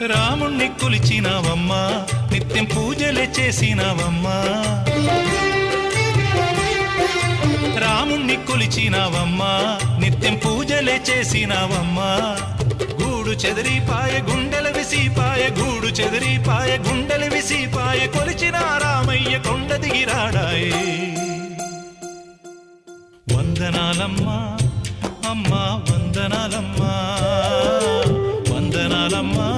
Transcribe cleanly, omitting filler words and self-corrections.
రాముణ్ణి కొలిచినావమ్మా నిత్యం పూజలే చేసినావమ్మా రాముణ్ణి కొలిచినావమ్మా నిత్యం పూజలే చేసినావమ్మా గూడు చెదిరిపాయ గుండెల విసిపాయ గూడు చెదిరిపాయ గుండెల విసిపాయ కొలిచిన రామయ్య కొండ దిగిరాడాయే వందనాలమ్మా అమ్మా వందనాలమ్మా వందనాలమ్మా